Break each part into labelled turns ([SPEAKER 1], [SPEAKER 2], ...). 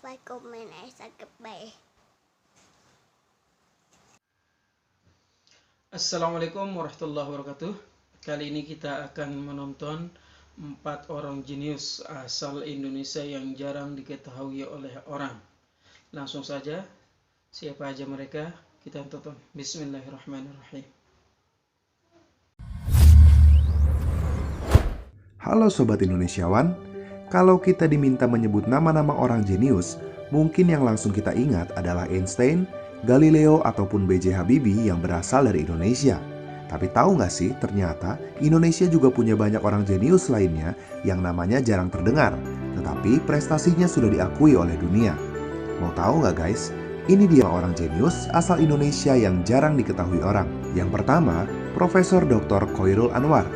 [SPEAKER 1] Spotify, komen, subscribe.
[SPEAKER 2] Assalamualaikum warahmatullahi wabarakatuh. Kali ini kita akan menonton 4 orang jenius asal Indonesia yang jarang diketahui oleh orang. Langsung saja, siapa aja mereka? Kita tonton. Bismillahirrahmanirrahim.
[SPEAKER 3] Halo Sobat Indonesiawan, kalau kita diminta menyebut nama-nama orang jenius, mungkin yang langsung kita ingat adalah Einstein, Galileo, ataupun B.J. Habibie yang berasal dari Indonesia. Tapi tahu nggak sih, ternyata Indonesia juga punya banyak orang jenius lainnya yang namanya jarang terdengar, tetapi prestasinya sudah diakui oleh dunia. Mau tahu nggak guys? Ini dia orang jenius asal Indonesia yang jarang diketahui orang. Yang pertama, Profesor Dr. Khoirul Anwar.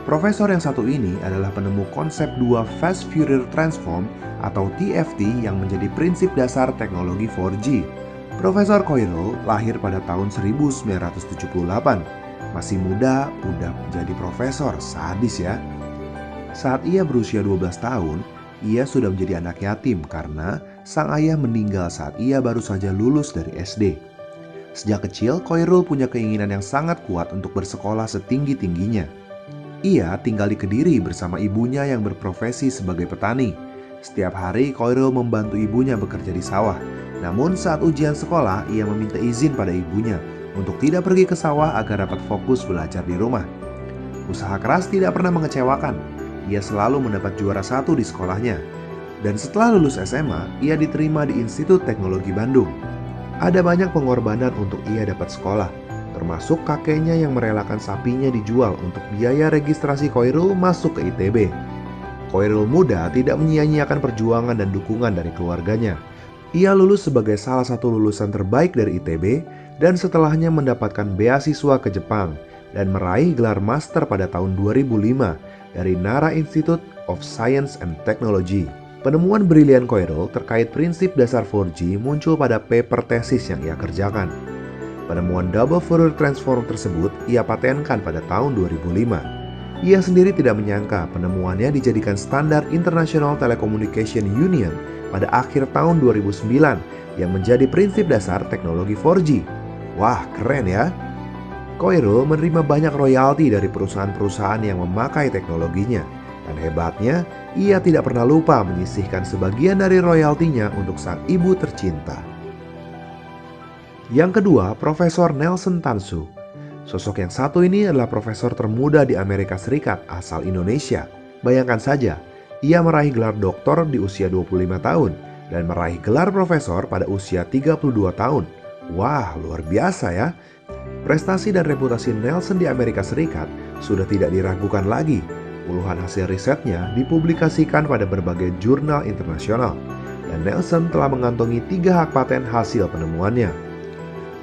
[SPEAKER 3] Profesor yang satu ini adalah penemu konsep dua Fast Fourier Transform atau TFT yang menjadi prinsip dasar teknologi 4G. Profesor Khoirul lahir pada tahun 1978. Masih muda, udah menjadi profesor, sadis ya. Saat ia berusia 12 tahun, ia sudah menjadi anak yatim karena sang ayah meninggal saat ia baru saja lulus dari SD. Sejak kecil, Khoirul punya keinginan yang sangat kuat untuk bersekolah setinggi-tingginya. Ia tinggal di Kediri bersama ibunya yang berprofesi sebagai petani. Setiap hari Khoirul membantu ibunya bekerja di sawah. Namun saat ujian sekolah, ia meminta izin pada ibunya untuk tidak pergi ke sawah agar dapat fokus belajar di rumah. Usaha keras tidak pernah mengecewakan. Ia selalu mendapat juara 1 di sekolahnya. Dan setelah lulus SMA, ia diterima di Institut Teknologi Bandung. Ada banyak pengorbanan untuk ia dapat sekolah, termasuk kakeknya yang merelakan sapinya dijual untuk biaya registrasi Khoirul masuk ke ITB. Khoirul muda tidak menyia-nyiakan perjuangan dan dukungan dari keluarganya. Ia lulus sebagai salah satu lulusan terbaik dari ITB dan setelahnya mendapatkan beasiswa ke Jepang dan meraih gelar master pada tahun 2005 dari Nara Institute of Science and Technology. Penemuan brilian Khoirul terkait prinsip dasar 4G muncul pada paper tesis yang ia kerjakan. Penemuan double Fourier transform tersebut ia patenkan pada tahun 2005. Ia sendiri tidak menyangka penemuannya dijadikan standar International Telecommunication Union pada akhir tahun 2009 yang menjadi prinsip dasar teknologi 4G. Wah, keren ya! Khoirul menerima banyak royalti dari perusahaan-perusahaan yang memakai teknologinya. Dan hebatnya, ia tidak pernah lupa menyisihkan sebagian dari royaltinya untuk sang ibu tercinta. Yang kedua, Profesor Nelson Tansu. Sosok yang satu ini adalah profesor termuda di Amerika Serikat asal Indonesia. Bayangkan saja, ia meraih gelar doktor di usia 25 tahun dan meraih gelar profesor pada usia 32 tahun. Wah, luar biasa ya. Prestasi dan reputasi Nelson di Amerika Serikat sudah tidak diragukan lagi. Puluhan hasil risetnya dipublikasikan pada berbagai jurnal internasional. Dan Nelson telah mengantongi 3 hak paten hasil penemuannya.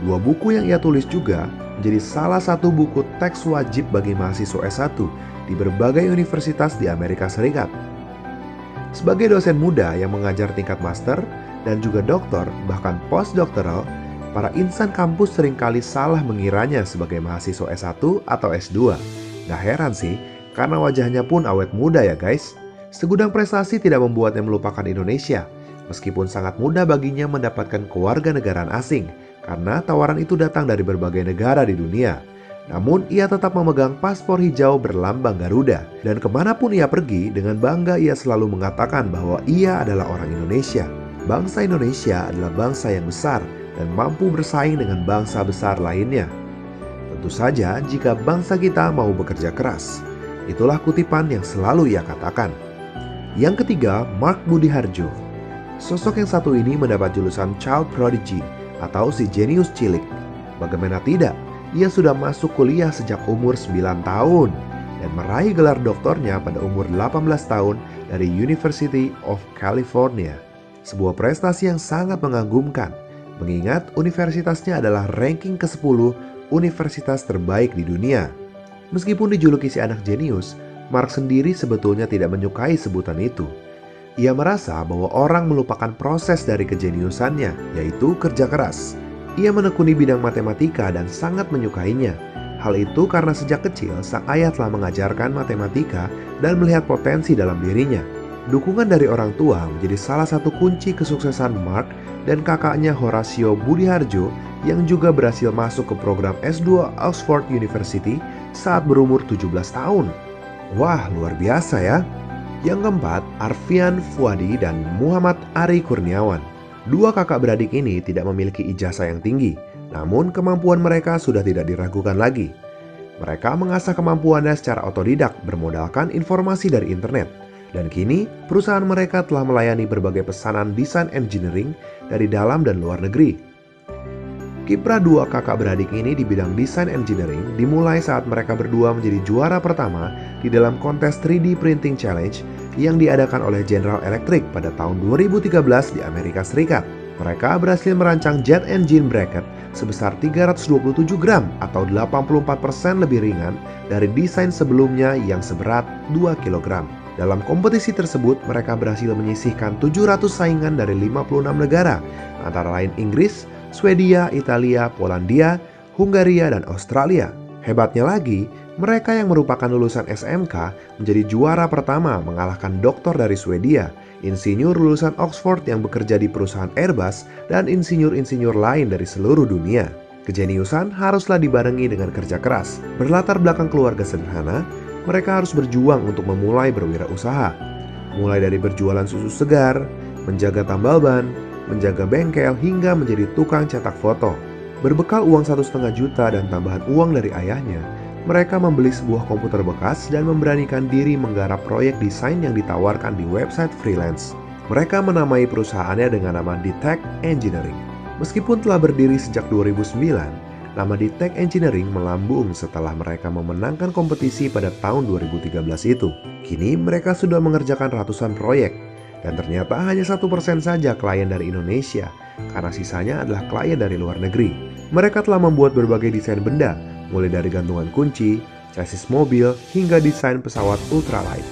[SPEAKER 3] 2 buku yang ia tulis juga menjadi salah satu buku teks wajib bagi mahasiswa S1 di berbagai universitas di Amerika Serikat. Sebagai dosen muda yang mengajar tingkat master dan juga doktor bahkan postdoktoral, para insan kampus seringkali salah mengiranya sebagai mahasiswa S1 atau S2. Gak heran sih, karena wajahnya pun awet muda ya guys. Segudang prestasi tidak membuatnya melupakan Indonesia, meskipun sangat mudah baginya mendapatkan kewarganegaraan asing, karena tawaran itu datang dari berbagai negara di dunia. Namun ia tetap memegang paspor hijau berlambang Garuda. Dan kemanapun ia pergi, dengan bangga ia selalu mengatakan bahwa ia adalah orang Indonesia. Bangsa Indonesia adalah bangsa yang besar dan mampu bersaing dengan bangsa besar lainnya. Tentu saja jika bangsa kita mau bekerja keras. Itulah kutipan yang selalu ia katakan. Yang ketiga, Mark Budi Harjo. Sosok yang satu ini mendapat julusan Child Prodigy atau si jenius cilik. Bagaimana tidak? Ia sudah masuk kuliah sejak umur 9 tahun dan meraih gelar doktornya pada umur 18 tahun dari University of California. Sebuah prestasi yang sangat mengagumkan, mengingat universitasnya adalah ranking ke-10 universitas terbaik di dunia. Meskipun dijuluki si anak jenius, Mark sendiri sebetulnya tidak menyukai sebutan itu. Ia merasa bahwa orang melupakan proses dari kejeniusannya, yaitu kerja keras. Ia menekuni bidang matematika dan sangat menyukainya. Hal itu karena sejak kecil sang ayah telah mengajarkan matematika dan melihat potensi dalam dirinya. Dukungan dari orang tua menjadi salah satu kunci kesuksesan Mark dan kakaknya Horacio Budiharjo yang juga berhasil masuk ke program S2 Oxford University saat berumur 17 tahun. Wah, luar biasa ya. Yang keempat, Arfian Fuadi dan Muhammad Ari Kurniawan. Dua kakak beradik ini tidak memiliki ijazah yang tinggi, namun kemampuan mereka sudah tidak diragukan lagi. Mereka mengasah kemampuannya secara otodidak bermodalkan informasi dari internet. Dan kini, perusahaan mereka telah melayani berbagai pesanan desain engineering dari dalam dan luar negeri. Kiprah dua kakak beradik ini di bidang desain engineering dimulai saat mereka berdua menjadi juara pertama di dalam kontes 3D Printing Challenge yang diadakan oleh General Electric pada tahun 2013 di Amerika Serikat. Mereka berhasil merancang jet engine bracket sebesar 327 gram atau 84% lebih ringan dari desain sebelumnya yang seberat 2 kg. Dalam kompetisi tersebut, mereka berhasil menyisihkan 700 saingan dari 56 negara, antara lain Inggris, Swedia, Italia, Polandia, Hungaria, dan Australia. Hebatnya lagi, mereka yang merupakan lulusan SMK menjadi juara pertama mengalahkan doktor dari Swedia, insinyur lulusan Oxford yang bekerja di perusahaan Airbus, dan insinyur-insinyur lain dari seluruh dunia. Kejeniusan haruslah dibarengi dengan kerja keras. Berlatar belakang keluarga sederhana, mereka harus berjuang untuk memulai berwirausaha. Mulai dari berjualan susu segar, menjaga tambal ban, menjaga bengkel, hingga menjadi tukang cetak foto. Berbekal uang 1,5 juta dan tambahan uang dari ayahnya, mereka membeli sebuah komputer bekas dan memberanikan diri menggarap proyek desain yang ditawarkan di website freelance. Mereka menamai perusahaannya dengan nama Detect Engineering. Meskipun telah berdiri sejak 2009, nama Detect Engineering melambung setelah mereka memenangkan kompetisi pada tahun 2013 itu. Kini mereka sudah mengerjakan ratusan proyek, dan ternyata hanya 1% saja klien dari Indonesia, karena sisanya adalah klien dari luar negeri. Mereka telah membuat berbagai desain benda, mulai dari gantungan kunci, chassis mobil, hingga desain pesawat ultralight.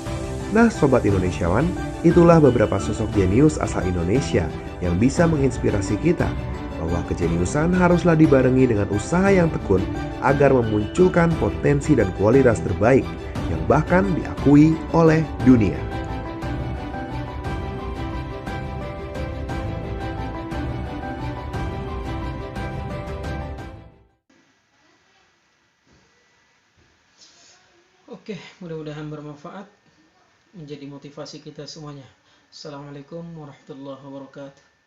[SPEAKER 3] Nah Sobat Indonesiawan, itulah beberapa sosok jenius asal Indonesia yang bisa menginspirasi kita bahwa kejeniusan haruslah dibarengi dengan usaha yang tekun agar memunculkan potensi dan kualitas terbaik yang bahkan diakui oleh dunia.
[SPEAKER 2] Oke, mudah-mudahan bermanfaat, menjadi motivasi kita semuanya. Assalamualaikum warahmatullahi wabarakatuh.